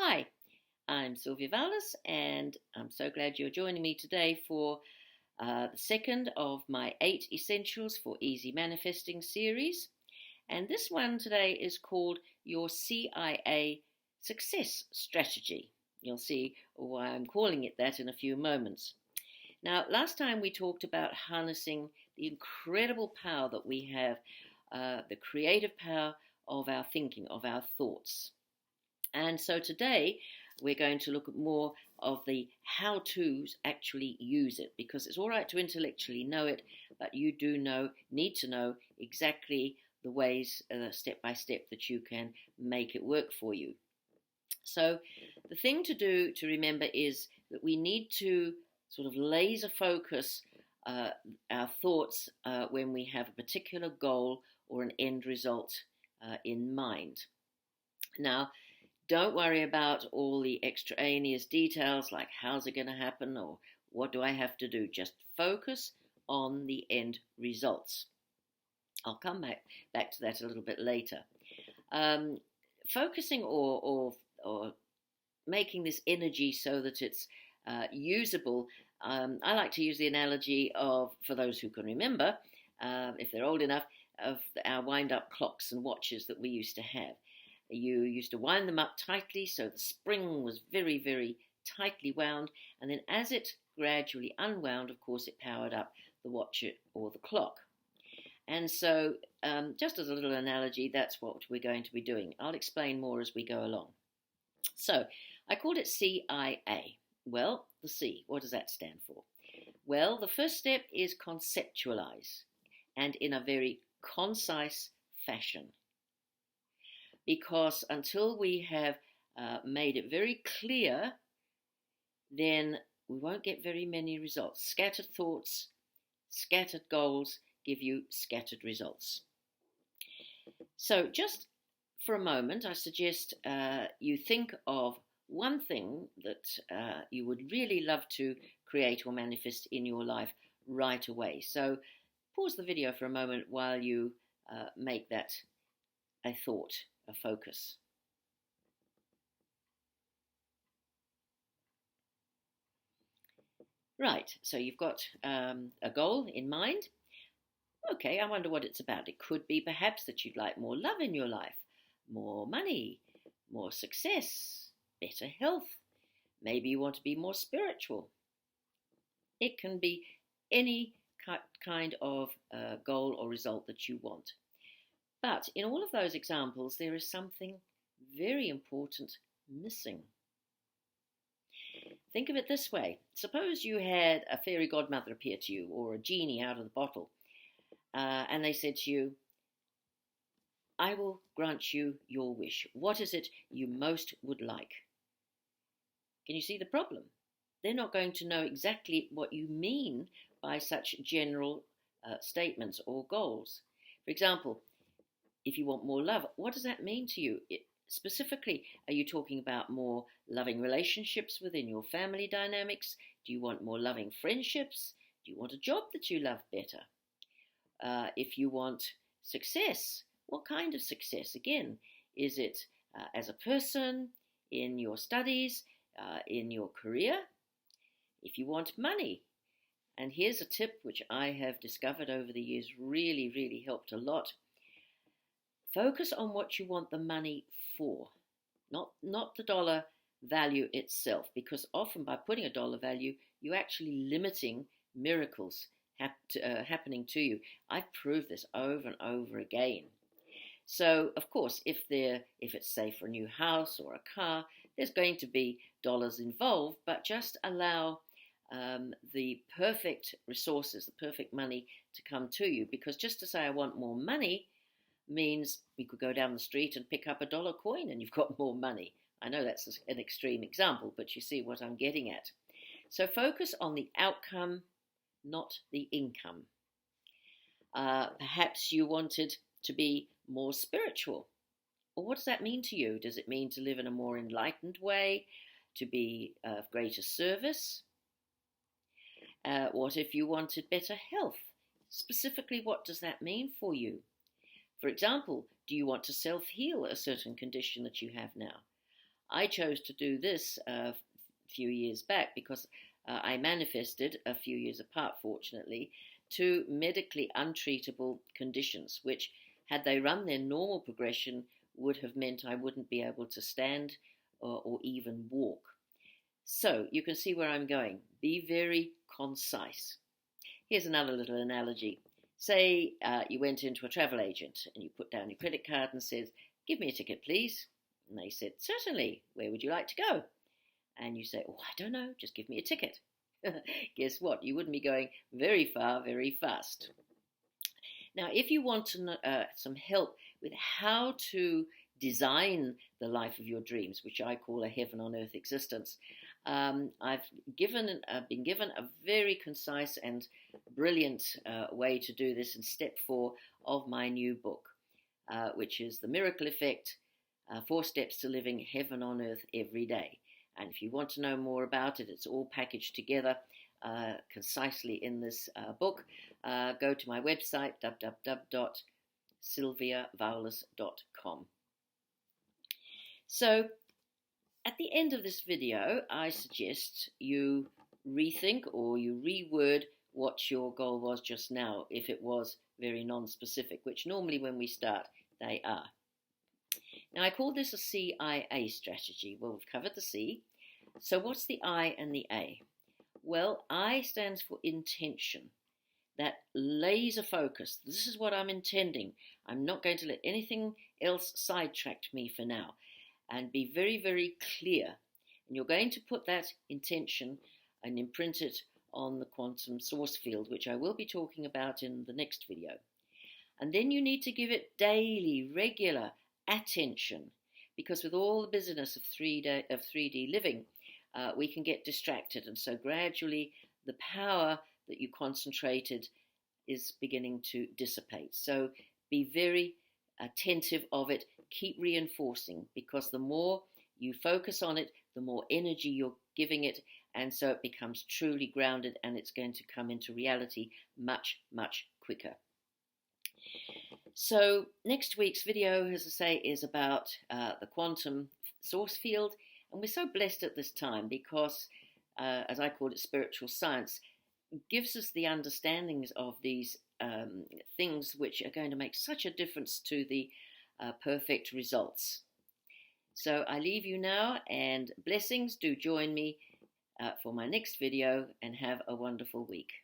Hi, I'm Sylvia Vallis, and I'm so glad you're joining me today for the second of my 8 Essentials for Easy Manifesting series. And this one today is called Your CIA Success Strategy. You'll see why I'm calling it that in a few moments. Now, last time we talked about harnessing the incredible power that we have, the creative power of our thinking, of our thoughts. And so today we're going to look at more of the how to's actually use it, because it's all right to intellectually know it, but you need to know exactly the ways, step by step, that you can make it work for you. So the thing to do to remember is that we need to sort of laser focus our thoughts when we have a particular goal or an end result in mind. Now, don't worry about all the extraneous details like how's it going to happen or what do I have to do. Just focus on the end results. I'll come back to that a little bit later. Focusing or making this energy so that it's usable. I like to use the analogy of, for those who can remember, if they're old enough, of our wind-up clocks and watches that we used to have. You used to wind them up tightly so the spring was very, very tightly wound, and then as it gradually unwound, of course, it powered up the watch or the clock. And so, just as a little analogy, that's what we're going to be doing. I'll explain more as we go along. So, I called it CIA. Well, the C, what does that stand for? Well, the first step is conceptualize, and in a very concise fashion. Because until we have made it very clear, then we won't get very many results. Scattered thoughts, scattered goals give you scattered results. So just for a moment, I suggest you think of one thing that you would really love to create or manifest in your life right away. So pause the video for a moment while you make that a thought, a focus. Right, so you've got a goal in mind. Okay, I wonder what it's about. It could be perhaps that you'd like more love in your life, more money, more success, better health. Maybe you want to be more spiritual. It can be any kind of goal or result that you want. But in all of those examples, there is something very important missing. Think of it this way. Suppose you had a fairy godmother appear to you, or a genie out of the bottle, and they said to you, I will grant you your wish. What is it you most would like? Can you see the problem? They're not going to know exactly what you mean by such general statements or goals. For example, if you want more love, what does that mean to you? Specifically, are you talking about more loving relationships within your family dynamics? Do you want more loving friendships? Do you want a job that you love better? If you want success, what kind of success? Again, is it as a person, in your studies, in your career? If you want money, and here's a tip which I have discovered over the years really, really helped a lot. Focus on what you want the money for, not the dollar value itself, because often by putting a dollar value, you're actually limiting miracles happening to you. I've proved this over and over again. So, of course, if it's say for a new house or a car, there's going to be dollars involved, but just allow the perfect resources, the perfect money to come to you. Because just to say I want more money means you could go down the street and pick up a dollar coin and you've got more money. I know that's an extreme example, but you see what I'm getting at. So focus on the outcome, not the income. Perhaps you wanted to be more spiritual. Well, what does that mean to you? Does it mean to live in a more enlightened way, to be of greater service? What if you wanted better health? Specifically, what does that mean for you? For example, do you want to self-heal a certain condition that you have now? I chose to do this a few years back because I manifested a few years apart, fortunately, two medically untreatable conditions, which, had they run their normal progression, would have meant I wouldn't be able to stand or even walk. So you can see where I'm going. Be very concise. Here's another little analogy. Say you went into a travel agent and you put down your credit card and said, "Give me a ticket, please." And they said, "Certainly. Where would you like to go?" And you say, "Oh, I don't know. Just give me a ticket." Guess what? You wouldn't be going very far, very fast. Now, if you want some help with how to design the life of your dreams, which I call a heaven on earth existence, I've been given a very concise and brilliant way to do this in step 4 of my new book, which is The Miracle Effect, 4 Steps to Living Heaven on Earth Every Day. And if you want to know more about it, it's all packaged together concisely in this book. Go to my website, www.sylviavaulas.com. So, at the end of this video, I suggest you rethink or you reword what your goal was just now, if it was very non-specific, which normally when we start, they are. Now, I call this a CIA strategy. Well, we've covered the C. So what's the I and the A? Well, I stands for intention. That laser focus. This is what I'm intending. I'm not going to let anything else sidetrack me for now. And be very, very clear. And you're going to put that intention and imprint it on the quantum source field, which I will be talking about in the next video. And then you need to give it daily, regular attention, because with all the busyness of 3D living, we can get distracted. And so gradually the power that you concentrated is beginning to dissipate. So be very attentive of it. Keep reinforcing, because the more you focus on it, the more energy you're giving it, and so it becomes truly grounded, and it's going to come into reality much, much quicker. So next week's video, as I say, is about the quantum source field, and we're so blessed at this time because, as I call it, spiritual science gives us the understandings of these things which are going to make such a difference to the perfect results. So I leave you now, and blessings. Do join me for my next video, and have a wonderful week.